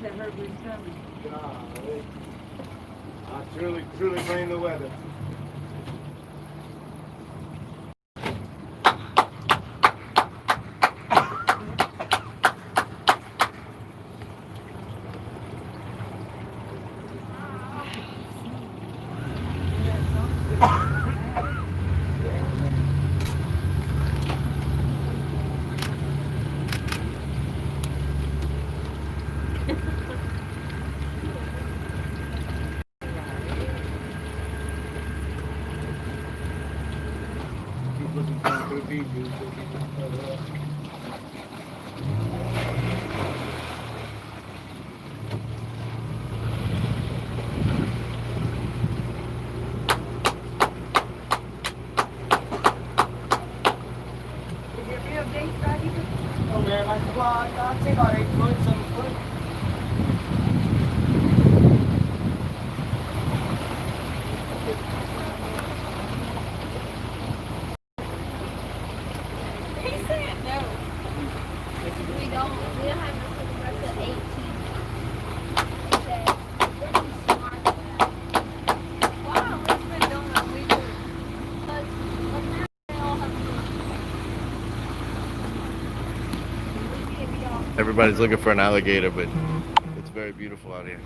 that hurt my stomach. Golly. I truly blame the weather. Oh man, I'd say about 8 foot, 7 foot. He said no. We don't have no photographs at 18. He said, we're too smart for that. Wow, it's been doing what we do. But now they all have Everybody's looking for an alligator, but it's very beautiful out here.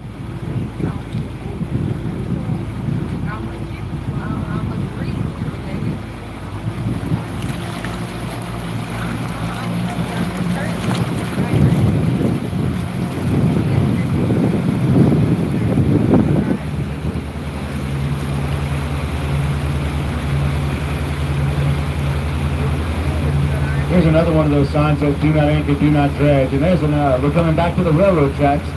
Here's another one of those signs that do not anchor, do not dredge. And there's we're coming back to the railroad tracks.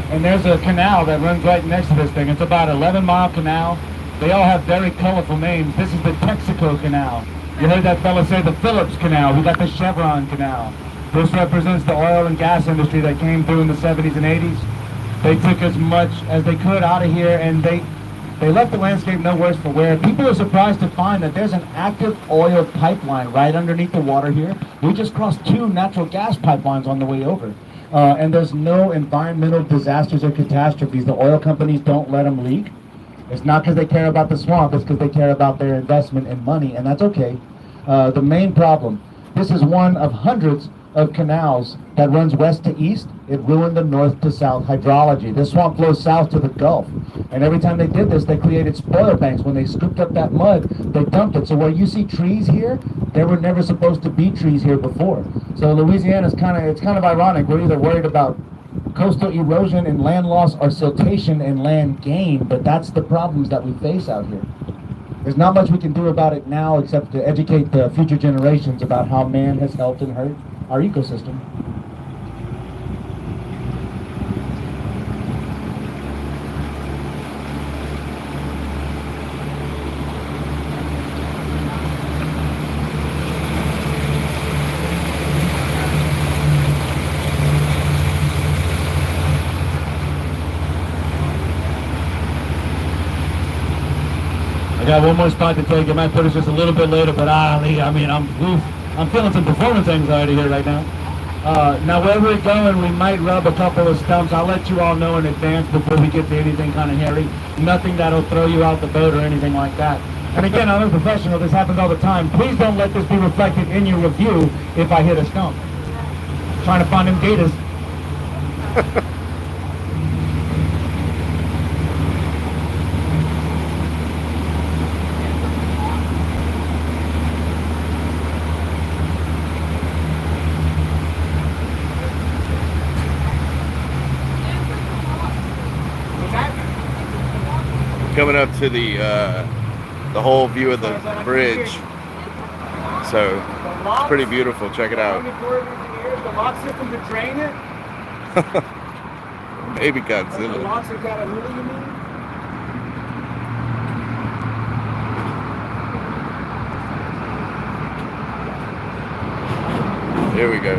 And there's a canal that runs right next to this thing. It's about an 11-mile canal. They all have very colorful names. This is the Texaco Canal. You heard that fella say the Phillips Canal. We got the Chevron Canal. This represents the oil and gas industry that came through in the 70s and 80s. They took as much as they could out of here, and they left the landscape no worse for wear. People are surprised to find that there's an active oil pipeline right underneath the water here. We just crossed 2 natural gas pipelines on the way over. And there's no environmental disasters or catastrophes. The oil companies don't let them leak. It's not because they care about the swamp, it's because they care about their investment and money, and that's okay. The main problem, this is one of hundreds of canals that runs west to east. It ruined the north to south hydrology. This swamp flows south to the Gulf. And every time they did this, they created spoil banks. When they scooped up that mud, they dumped it. So where you see trees here, there were never supposed to be trees here before. So Louisiana is it's kind of ironic. We're either worried about coastal erosion and land loss or siltation and land gain, but that's the problems that we face out here. There's not much we can do about it now except to educate the future generations about how man has helped and hurt our ecosystem. I got one more spot to take. It might put us just a little bit later, but I'm feeling some performance anxiety here right now. Now where we're going, we might rub a couple of stumps. I'll let you all know in advance before we get to anything kind of hairy. Nothing that'll throw you out the boat or anything like that. And again, I'm a professional. This happens all the time. Please don't let this be reflected in your review if I hit a stump. Trying to find them gators. Coming up to the whole view of the bridge, so it's pretty beautiful. Check it out. The lock system to drain it. Baby The Godzilla. locks have got a hula, you mean? Here we go.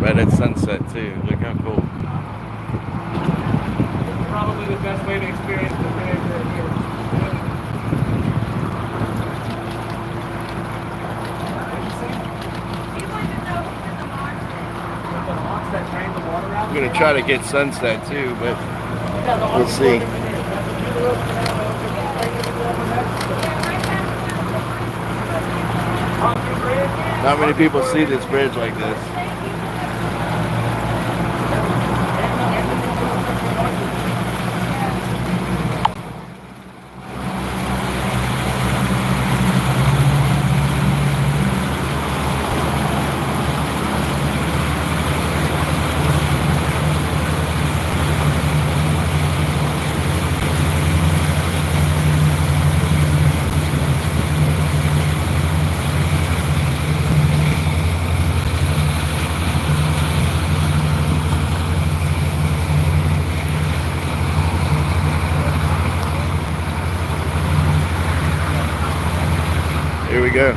Right at sunset too. Look how cool. Probably the best way to experience the bridge right here. You want to know gonna try to get sunset too, but we'll see. Not many people see this bridge like this. Here we go.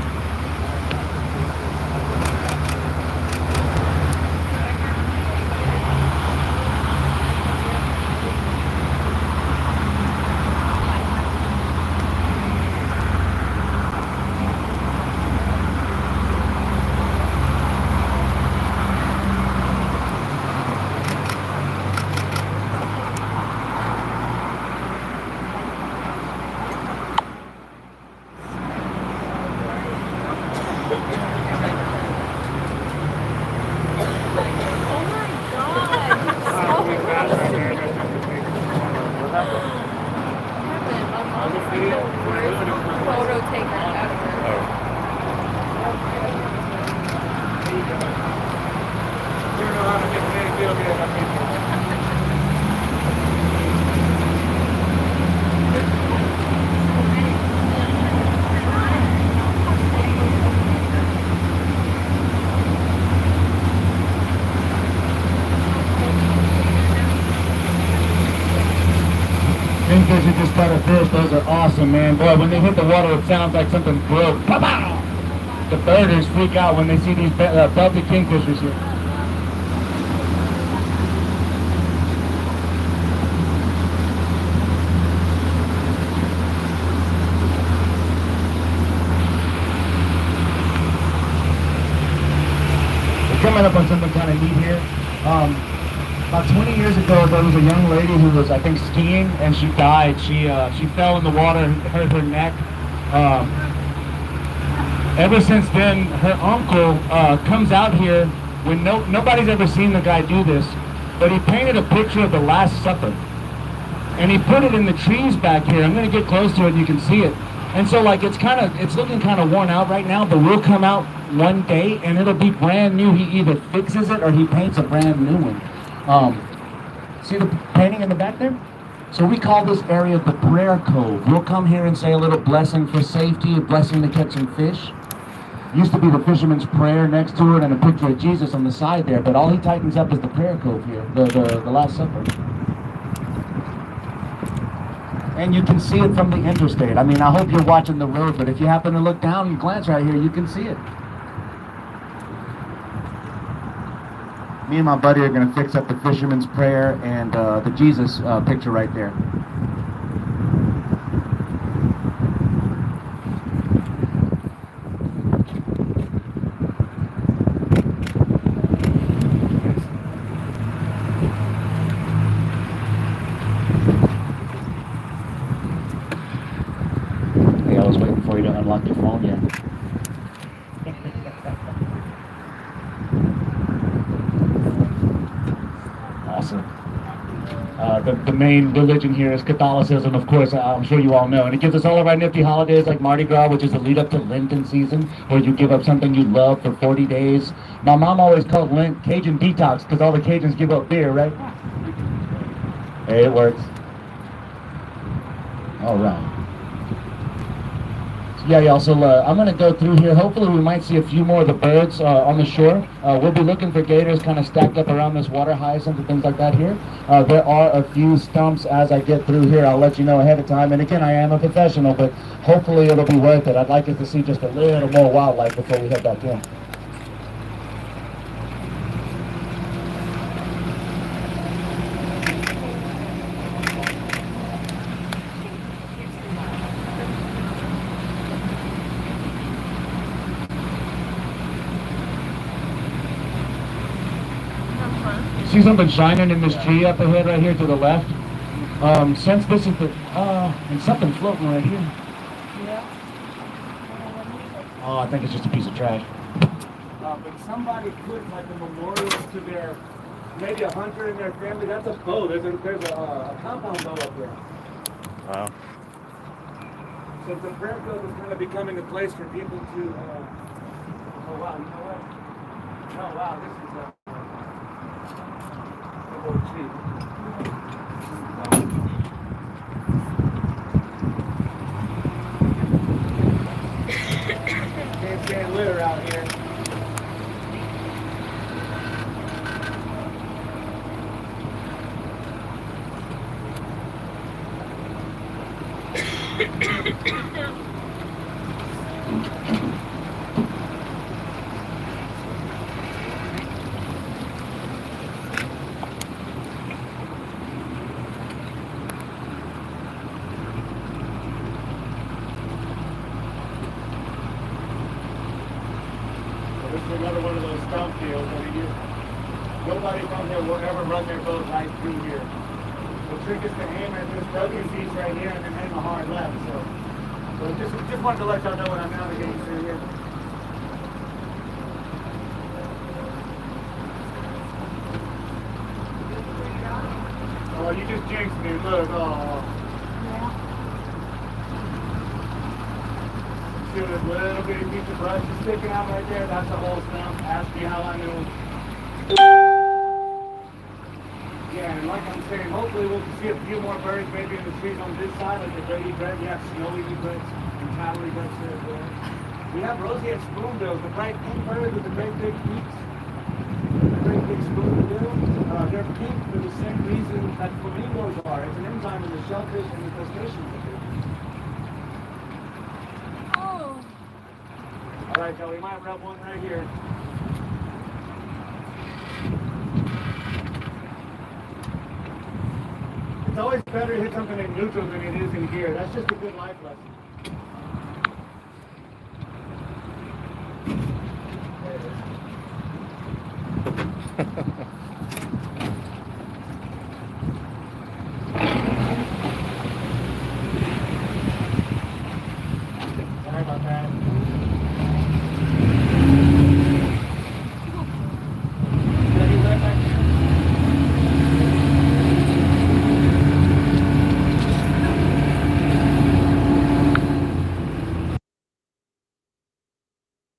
Photo taker ever. Kingfish you just caught a fish, those are awesome, man. Boy, when they hit the water, it sounds like something broke. Pow-pow! The birders freak out when they see these belted kingfishers here. We're coming up on something kind of neat here. About 20 years ago, there was a young lady who was, I think, skiing, and she died. She fell in the water and hurt her neck. Ever since then, her uncle comes out here when nobody's ever seen the guy do this, but he painted a picture of the Last Supper, and he put it in the trees back here. I'm going to get close to it, and you can see it. And so, like, it's looking kind of worn out right now, but we'll come out one day, and it'll be brand new. He either fixes it or he paints a brand new one. See the painting in the back there? So we call this area the Prayer Cove. We'll come here and say a little blessing for safety, a blessing to catch some fish. Used to be the fisherman's prayer next to it and a picture of Jesus on the side there, but all he tightens up is the Prayer Cove here, the Last Supper. And you can see it from the interstate. I mean, I hope you're watching the road, but if you happen to look down and glance right here, you can see it. Me and my buddy are going to fix up the fisherman's prayer and the Jesus picture right there. Hey, I was waiting for you to unlock your phone yet. The main religion here is Catholicism, of course, I'm sure you all know. And it gives us all of our nifty holidays like Mardi Gras, which is the lead up to Lenten season, where you give up something you love for 40 days. My mom always called Lent Cajun detox because all the Cajuns give up beer, right? Hey, it works. All right. Yeah, y'all, so I'm going to go through here. Hopefully we might see a few more of the birds on the shore. We'll be looking for gators kind of stacked up around this water hyacinth and things like that here. There are a few stumps as I get through here. I'll let you know ahead of time. And again, I am a professional, but hopefully it'll be worth it. I'd like us to see just a little more wildlife before we head back in. See see something shining in this tree up ahead right here to the left? Since this is the, and something floating right here. Yeah. Oh, I think it's just a piece of trash. But somebody put like a memorial to their, maybe a hunter in their family. That's a bow. There's a compound bow up there. Wow. So the Prayer Cove is kind of becoming a place for people to, oh wow, you know what? Oh wow, this is a little cheap. Can't stand litter out here. This is another one of those stump fields. I mean, nobody from here will ever run their boat right through here. The trick is to hammer this broken piece right here and then hang a hard left. So just wanted to let y'all know what I'm navigating through here. Oh, you just jinxed me. Look, oh. See this little bitty piece of brush is sticking out right there? That's the whole stump. Ask me how I knew. Yeah, and like I'm saying, hopefully we'll see a few more birds maybe in the trees on this side, like the great egret. We have snowy egrets and cattle egrets there as well. We have roseate spoonbills, the bright pink birds with the great big beaks. The great big spoonbills. They're pink for the same reason that flamingos are. It's an enzyme in the shellfish and the crustaceans. All right, Joe, we might rub one right here. It's always better to hit something in neutral than it is in gear. That's just a good life lesson.